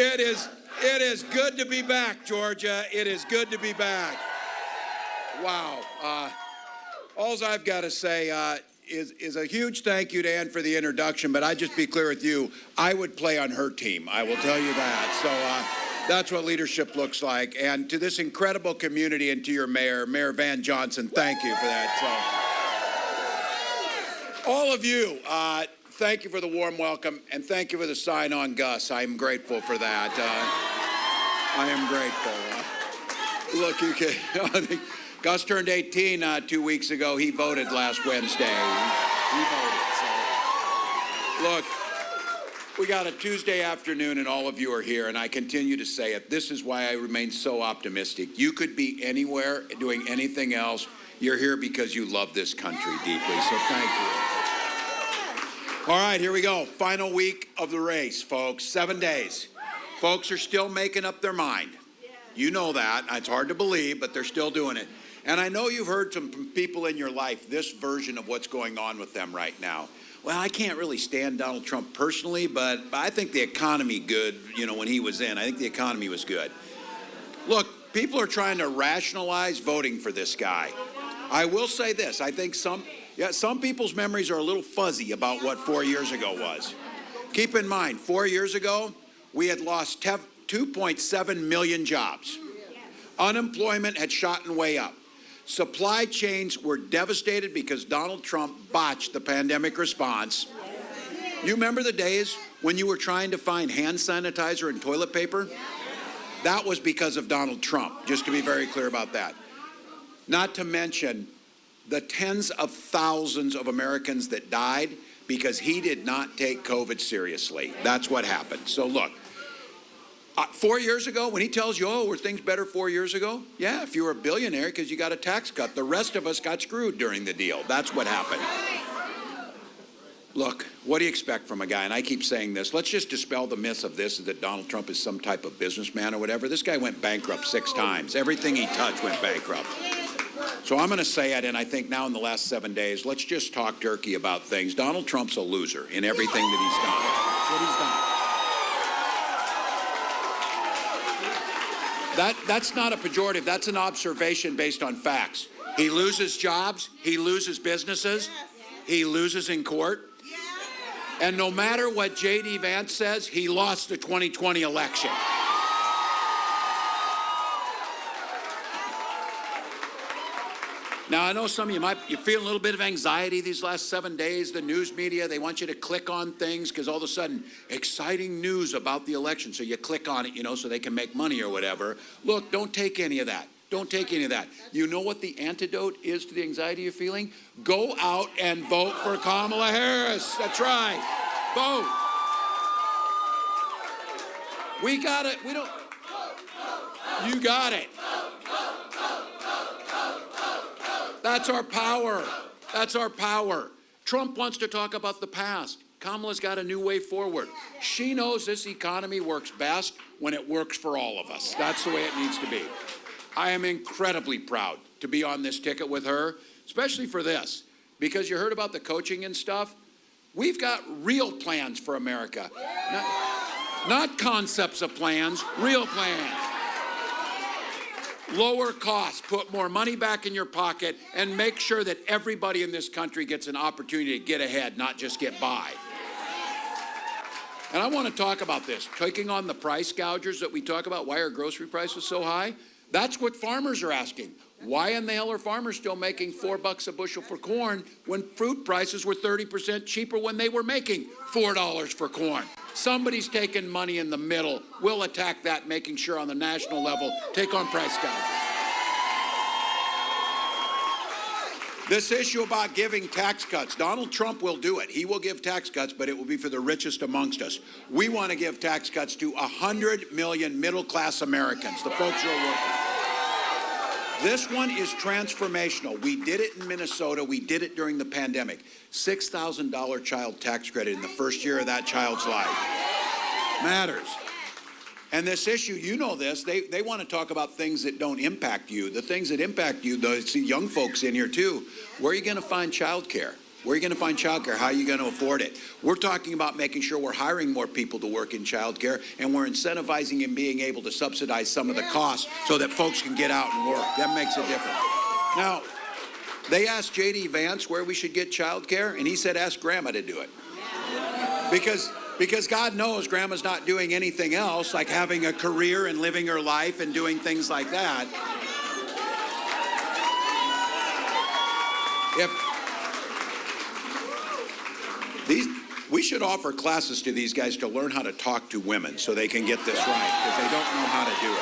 It is good to be back, Georgia. It is good to be back. Wow. All I've got to say is a huge thank you to Ann for the introduction, but I'd just be clear with you, I would play on her team. I will tell you that. So that's what leadership looks like. And to this incredible community and to your mayor, Mayor Van Johnson, thank you for that. So, all of you, thank you for the warm welcome, and thank you for the sign on Gus. I am grateful for that. I am grateful. Look, you can, I think Gus turned 18 2 weeks ago. He voted last Wednesday. He voted. So. Look, we got a Tuesday afternoon, and all of you are here, and I continue to say it. This is why I remain so optimistic. You could be anywhere doing anything else. You're here because you love this country deeply, so thank you. All right, here we go. Final week of the race, folks. 7 days. Folks are still making up their mind. You know that. It's hard to believe, but they're still doing it. And I know you've heard from people in your life this version of what's going on with them right now. Well, I can't really stand Donald Trump personally, but I think the economy good, when he was in. I think the economy was good. Look, people are trying to rationalize voting for this guy. I will say this. I think some people's memories are a little fuzzy about what 4 years ago was. Keep in mind, 4 years ago, we had lost 2.7 million jobs. Unemployment had shot way up. Supply chains were devastated because Donald Trump botched the pandemic response. You remember the days when you were trying to find hand sanitizer and toilet paper? That was because of Donald Trump, just to be very clear about that. Not to mention the tens of thousands of Americans that died because he did not take COVID seriously. That's what happened. So look, 4 years ago, when he tells you, were things better 4 years ago? Yeah, if you were a billionaire because you got a tax cut. The rest of us got screwed during the deal. That's what happened. Look, what do you expect from a guy? And I keep saying this. Let's just dispel the myth of this, that Donald Trump is some type of businessman or whatever. This guy went bankrupt 6 times. Everything he touched went bankrupt. So I'm going to say it, and I think now in the last 7 days, let's just talk turkey about things. Donald Trump's a loser in everything that he's done. That's what he's done. That's not a pejorative. That's an observation based on facts. He loses jobs. He loses businesses. He loses in court. And no matter what J.D. Vance says, he lost the 2020 election. Now, I know some of you feel a little bit of anxiety these last 7 days. The news media, they want you to click on things because all of a sudden, exciting news about the election. So you click on it, so they can make money or whatever. Look, don't take any of that. Don't take any of that. You know what the antidote is to the anxiety you're feeling? Go out and vote for Kamala Harris. That's right. Vote. We got it. We don't. You got it. That's our power. That's our power. Trump wants to talk about the past. Kamala's got a new way forward. She knows this economy works best when it works for all of us. That's the way it needs to be. I am incredibly proud to be on this ticket with her, especially for this, because you heard about the coaching and stuff. We've got real plans for America. Not concepts of plans, real plans. Lower costs, put more money back in your pocket, and make sure that everybody in this country gets an opportunity to get ahead, not just get by. And I want to talk about this, taking on the price gougers that we talk about. Why are grocery prices so high? That's what farmers are asking. Why in the hell are farmers still making $4 a bushel for corn when fruit prices were 30% cheaper when they were making $4 for corn? Somebody's taking money in the middle. We'll attack that, making sure on the national level, take on price gougers. This issue about giving tax cuts, Donald Trump will do it. He will give tax cuts, but it will be for the richest amongst us. We want to give tax cuts to 100 million middle-class Americans, the folks who are working. This one is transformational. We did it in Minnesota. We did it during the pandemic. $6,000 child tax credit in the first year of that child's life. Matters. And this issue, you know this, they want to talk about things that don't impact you. The things that impact you, though, I see young folks in here too. Where are you going to find child care? Where are you going to find childcare? How are you going to afford it? We're talking about making sure we're hiring more people to work in childcare, and we're incentivizing and being able to subsidize some of the costs so that folks can get out and work. That makes a difference. Now, they asked J.D. Vance where we should get childcare, and he said, ask Grandma to do it. Because God knows Grandma's not doing anything else, like having a career and living her life and doing things like that. We should offer classes to these guys to learn how to talk to women so they can get this right, because they don't know how to do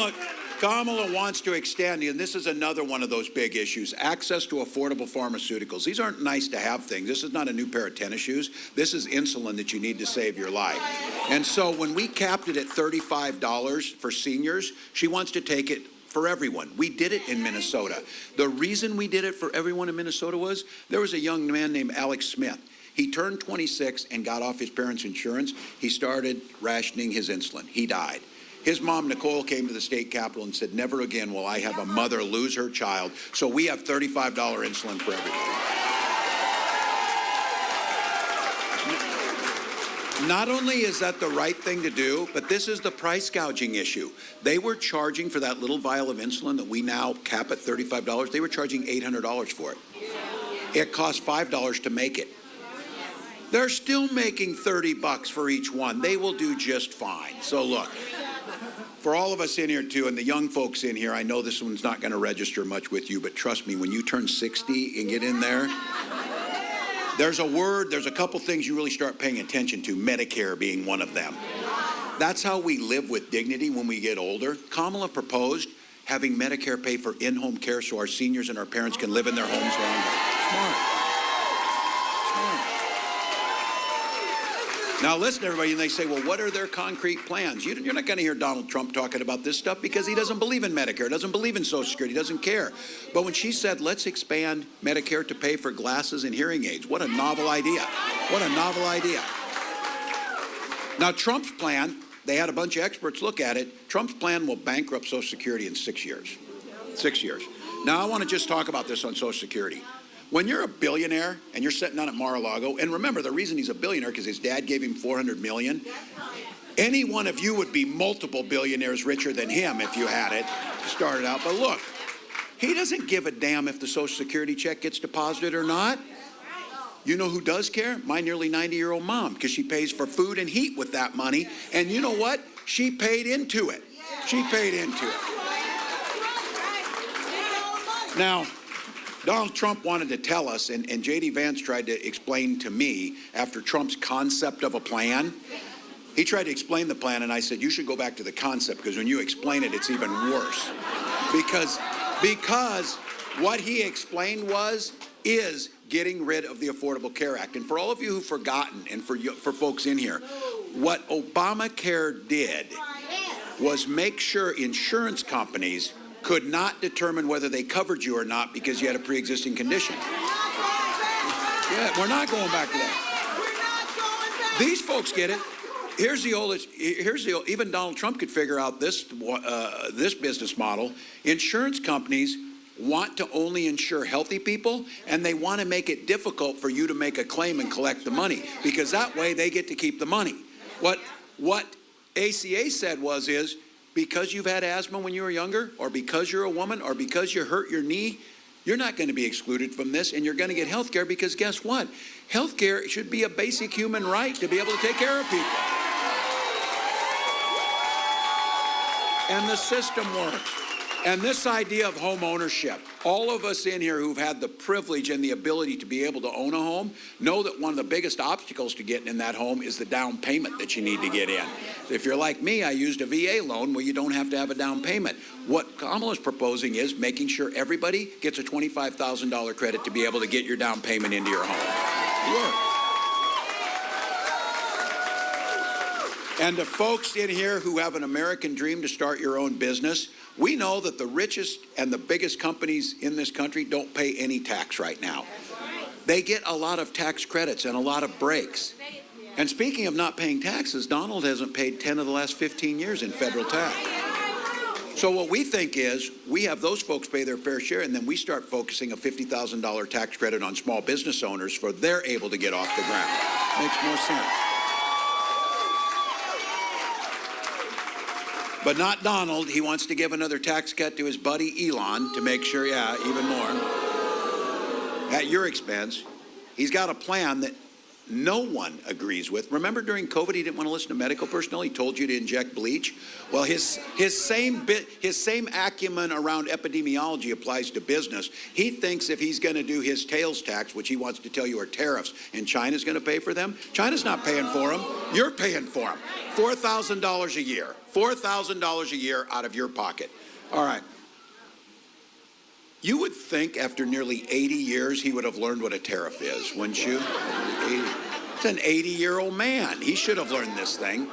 it. Kamala wants to extend, and this is another one of those big issues, access to affordable pharmaceuticals. These aren't nice to have things. This is not a new pair of tennis shoes. This is insulin that you need to save your life. And so when we capped it at $35 for seniors, she wants to take it for everyone. We did it in Minnesota. The reason we did it for everyone in Minnesota was there was a young man named Alex Smith. He turned 26 and got off his parents' insurance. He started rationing his insulin. He died. His mom, Nicole, came to the state capitol and said, never again will I have a mother lose her child. So we have $35 insulin for everybody. Not only is that the right thing to do, but this is the price gouging issue. They were charging for that little vial of insulin that we now cap at $35. They were charging $800 for it. It cost $5 to make it. They're still making $30 for each one. They will do just fine. So look, for all of us in here too, and the young folks in here, I know this one's not going to register much with you, but trust me, when you turn 60 and get in there, there's a couple things you really start paying attention to, Medicare being one of them. That's how we live with dignity when we get older. Kamala proposed having Medicare pay for in-home care so our seniors and our parents can live in their homes longer. Smart. Now listen, everybody, and they say, well, what are their concrete plans? You're not going to hear Donald Trump talking about this stuff because he doesn't believe in Medicare, doesn't believe in Social Security, doesn't care. But when she said, let's expand Medicare to pay for glasses and hearing aids, what a novel idea. What a novel idea. Now, Trump's plan, they had a bunch of experts look at it. Trump's plan will bankrupt Social Security in 6 years. 6 years. Now, I want to just talk about this on Social Security. When you're a billionaire and you're sitting down at Mar-a-Lago, and remember the reason he's a billionaire because his dad gave him $400 million. Any one of you would be multiple billionaires richer than him if you had it started out. But look, he doesn't give a damn if the Social Security check gets deposited or not. You know who does care? My nearly 90-year-old mom, because she pays for food and heat with that money. And you know what? She paid into it. She paid into it. Now, Donald Trump wanted to tell us, and J.D. Vance tried to explain to me after Trump's concept of a plan. He tried to explain the plan, and I said, you should go back to the concept, because when you explain it, it's even worse. Because what he explained is getting rid of the Affordable Care Act. And for all of you who've forgotten, and for folks in here, what Obamacare did was make sure insurance companies could not determine whether they covered you or not because you had a pre-existing condition. Yeah, we're not going back to that. These folks get it. Here's the old, even Donald Trump could figure out this business model. Insurance companies want to only insure healthy people, and they want to make it difficult for you to make a claim and collect the money, because that way they get to keep the money. What ACA said is, because you've had asthma when you were younger, or because you're a woman, or because you hurt your knee, you're not going to be excluded from this, and you're going to get health care, because guess what? Health care should be a basic human right to be able to take care of people. And the system works. And this idea of home ownership, all of us in here who've had the privilege and the ability to be able to own a home know that one of the biggest obstacles to getting in that home is the down payment that you need to get in. If you're like me, I used a VA loan where you don't have to have a down payment. What Kamala's proposing is making sure everybody gets a $25,000 credit to be able to get your down payment into your home. And to folks in here who have an American dream to start your own business, we know that the richest and the biggest companies in this country don't pay any tax right now. They get a lot of tax credits and a lot of breaks. And speaking of not paying taxes, Donald hasn't paid 10 of the last 15 years in federal tax. So what we think is we have those folks pay their fair share, and then we start focusing a $50,000 tax credit on small business owners for they're able to get off the ground. Makes more sense. But not Donald. He wants to give another tax cut to his buddy Elon to make sure, yeah, even more. At your expense. He's got a plan that no one agrees with. Remember during COVID, he didn't want to listen to medical personnel. He told you to inject bleach. Well, his same acumen around epidemiology applies to business. He thinks if he's going to do his tails tax, which he wants to tell you are tariffs, and China's going to pay for them, China's not paying for them. You're paying for them. $4,000 a year. $4,000 a year out of your pocket. All right. You would think after nearly 80 years he would have learned what a tariff is, wouldn't you? It's an 80-year-old man. He should have learned this thing.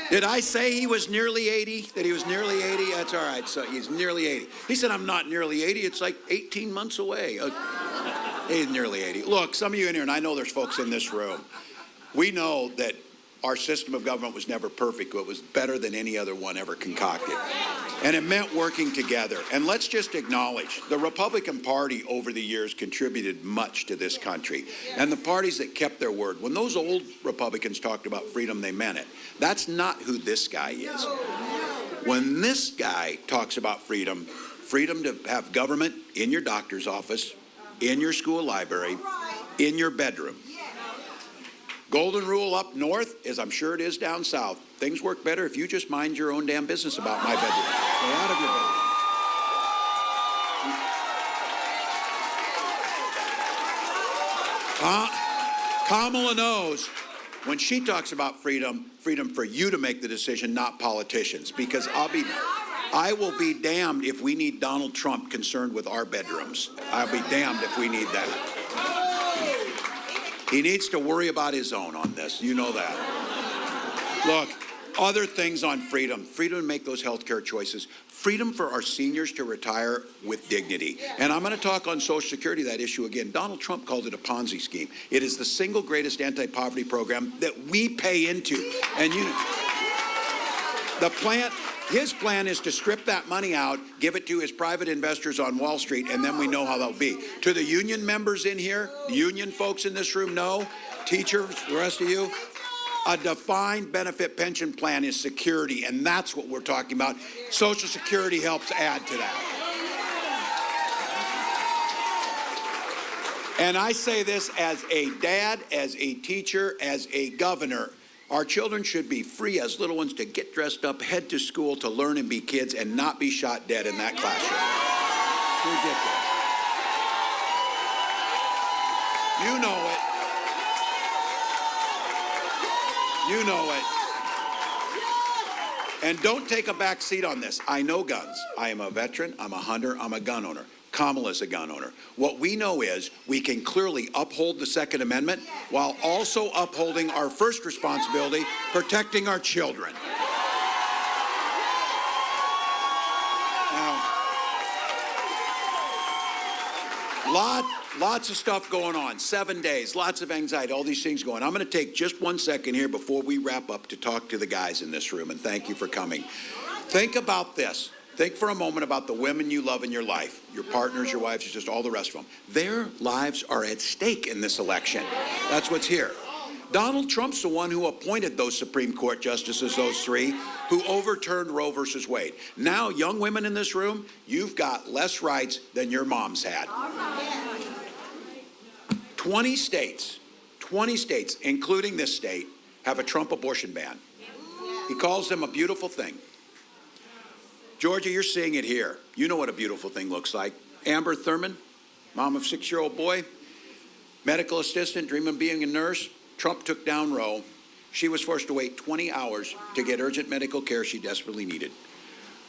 Did I say he was nearly 80? That he was nearly 80? That's all right. So he's nearly 80. He said, I'm not nearly 80. It's like 18 months away. He's nearly 80. Look, some of you in here, and I know there's folks in this room, we know that our system of government was never perfect, but it was better than any other one ever concocted. And it meant working together. And let's just acknowledge, the Republican Party over the years contributed much to this country. And the parties that kept their word, when those old Republicans talked about freedom, they meant it. That's not who this guy is. When this guy talks about freedom, freedom to have government in your doctor's office, in your school library, in your bedroom. Golden rule up north, as I'm sure it is down south. Things work better if you just mind your own damn business about my bedroom. Stay out of your bedroom. Kamala knows when she talks about freedom, freedom for you to make the decision, not politicians. Because I will be damned if we need Donald Trump concerned with our bedrooms. I'll be damned if we need that. He needs to worry about his own on this. You know that. Look, other things on freedom. Freedom to make those health care choices. Freedom for our seniors to retire with dignity. And I'm going to talk on Social Security, that issue again. Donald Trump called it a Ponzi scheme. It is the single greatest anti-poverty program that we pay into. And his plan is to strip that money out, give it to his private investors on Wall Street, and then we know how that'll be. To the union members in here, the union folks in this room know, teachers, the rest of you, a defined benefit pension plan is security, and that's what we're talking about. Social Security helps add to that. And I say this as a dad, as a teacher, as a governor. Our children should be free as little ones to get dressed up, head to school to learn and be kids and not be shot dead in that classroom. It's ridiculous. You know it. And don't take a back seat on this. I know guns. I am a veteran. I'm a hunter. I'm a gun owner. Kamala's a gun owner. What we know is we can clearly uphold the Second Amendment while also upholding our first responsibility, protecting our children. Now, lots of stuff going on. 7 days, lots of anxiety, all these things going on. I'm going to take just 1 second here before we wrap up to talk to the guys in this room, and thank you for coming. Think about this. Think for a moment about the women you love in your life, your partners, your wives, just all the rest of them. Their lives are at stake in this election. That's what's here. Donald Trump's the one who appointed those Supreme Court justices, those three, who overturned Roe versus Wade. Now, young women in this room, you've got less rights than your moms had. 20 states, including this state, have a Trump abortion ban. He calls them a beautiful thing. Georgia, you're seeing it here. You know what a beautiful thing looks like. Amber Thurman, mom of 6-year-old boy, medical assistant, dreaming of being a nurse. Trump took down Roe. She was forced to wait 20 hours to get urgent medical care she desperately needed.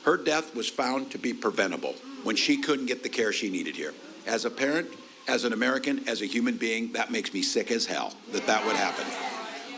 Her death was found to be preventable when she couldn't get the care she needed here. As a parent, as an American, as a human being, that makes me sick as hell that would happen.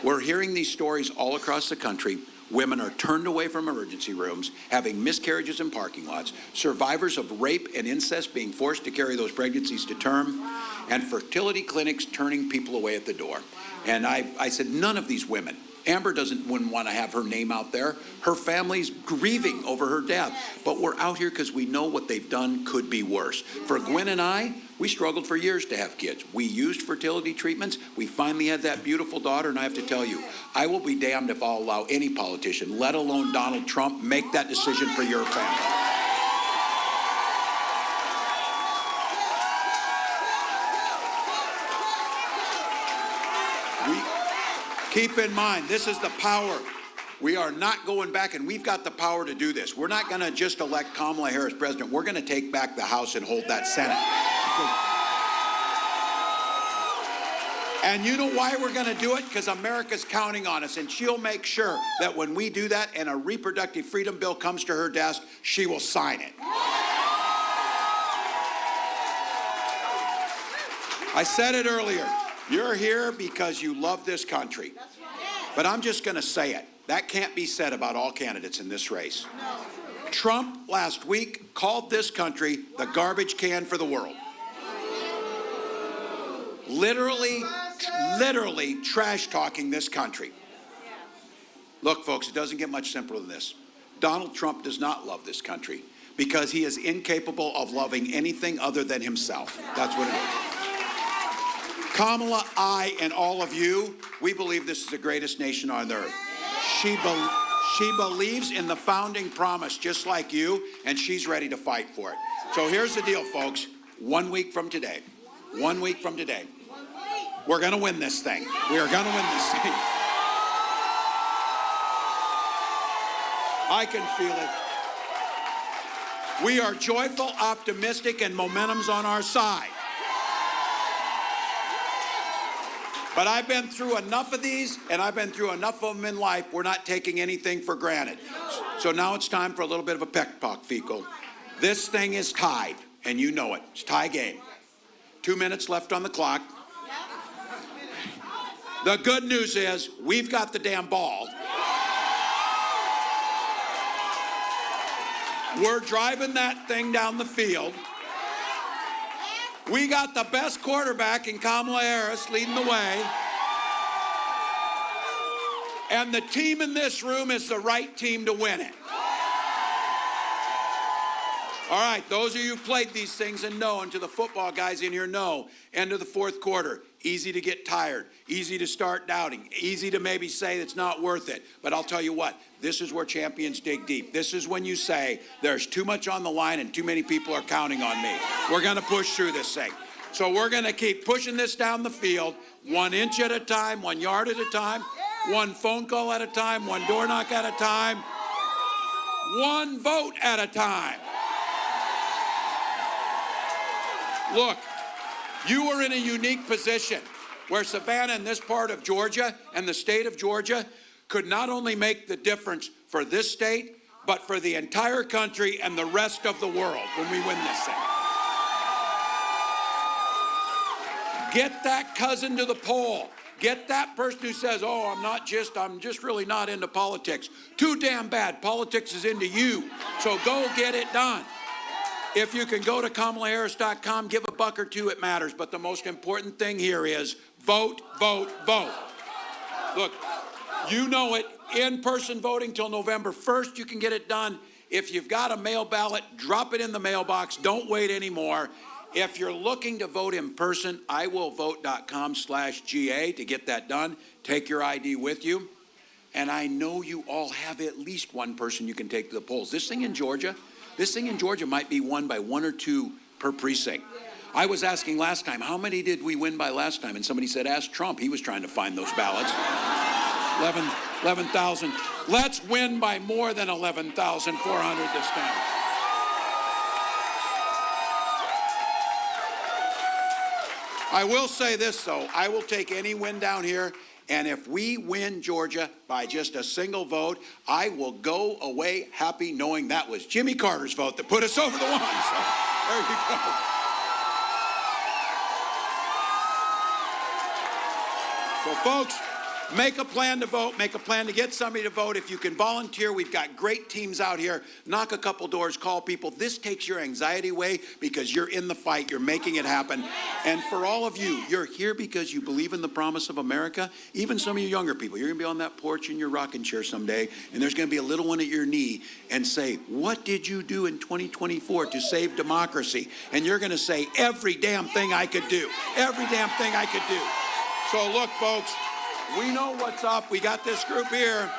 We're hearing these stories all across the country. Women are turned away from emergency rooms, having miscarriages in parking lots, survivors of rape and incest being forced to carry those pregnancies to term, and fertility clinics turning people away at the door. And I said, none of these women Amber wouldn't want to have her name out there. Her family's grieving over her death. But we're out here because we know what they've done could be worse. For Gwen and I, we struggled for years to have kids. We used fertility treatments. We finally had that beautiful daughter, and I have to tell you, I will be damned if I'll allow any politician, let alone Donald Trump, make that decision for your family. Keep in mind, this is the power. We are not going back, and we've got the power to do this. We're not going to just elect Kamala Harris president. We're going to take back the House and hold that Senate. And you know why we're going to do it? Because America's counting on us, and she'll make sure that when we do that and a reproductive freedom bill comes to her desk, she will sign it. I said it earlier. You're here because you love this country. But I'm just going to say it. That can't be said about all candidates in this race. Trump last week called this country the garbage can for the world. Literally trash talking this country. Look, folks, it doesn't get much simpler than this. Donald Trump does not love this country because he is incapable of loving anything other than himself. That's what it is. Kamala, I, and all of you, we believe this is the greatest nation on earth. She believes in the founding promise just like you, and she's ready to fight for it. So here's the deal, folks. 1 week from today, we're going to win this thing. We are going to win this thing. I can feel it. We are joyful, optimistic, and momentum's on our side. But I've been through enough of these, and I've been through enough of them in life. We're not taking anything for granted. So now it's time for a little bit of a pep talk, Fecal. This thing is tied, and you know it. It's tie game. 2 minutes left on the clock. The good news is we've got the damn ball. We're driving that thing down the field. We got the best quarterback in Kamala Harris leading the way. And the team in this room is the right team to win it. All right, those of you who've played these things and know, and to the football guys in here know, end of the fourth quarter, easy to get tired, easy to start doubting, easy to maybe say it's not worth it. But I'll tell you what, this is where champions dig deep. This is when you say there's too much on the line and too many people are counting on me. We're going to push through this thing. So we're going to keep pushing this down the field, 1 inch at a time, 1 yard at a time, 1 phone call at a time, 1 door knock at a time, 1 vote at a time. Look, you are in a unique position where Savannah and this part of Georgia and the state of Georgia could not only make the difference for this state, but for the entire country and the rest of the world when we win this thing. Get that cousin to the poll. Get that person who says, oh, I'm just really not into politics. Too damn bad. Politics is into you. So go get it done. If you can go to KamalaHarris.com, give $1 or $2, it matters. But the most important thing here is vote, vote, vote. Look, you know it. In-person voting till November 1st, you can get it done. If you've got a mail ballot, drop it in the mailbox. Don't wait anymore. If you're looking to vote in person, iwillvote.com/GA to get that done. Take your ID with you. And I know you all have at least one person you can take to the polls. This thing in Georgia might be won by 1 or 2 per precinct. I was asking last time, how many did we win by last time? And somebody said, ask Trump. He was trying to find those ballots. 11,000. Let's win by more than 11,400 this time. I will say this, though. I will take any win down here. And if we win Georgia by just a single vote, I will go away happy knowing that was Jimmy Carter's vote that put us over the line. So there you go. So folks, Make a plan to vote. Make a plan to get somebody to vote. If you can volunteer, we've got great teams out here. Knock a couple doors, call people. This takes your anxiety away because you're in the fight. You're making it happen. And for all of you, you're here because you believe in the promise of America. Even some of you younger people, you're going to be on that porch in your rocking chair someday, and there's going to be a little one at your knee and say, what did you do in 2024 to save democracy? And you're going to say, every damn thing I could do. Every damn thing I could do. So look, folks. We know what's up. We got this group here.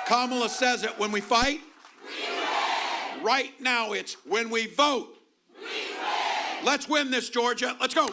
Kamala says it. When we fight, we win. Right now it's when we vote. We win. Let's win this, Georgia. Let's go.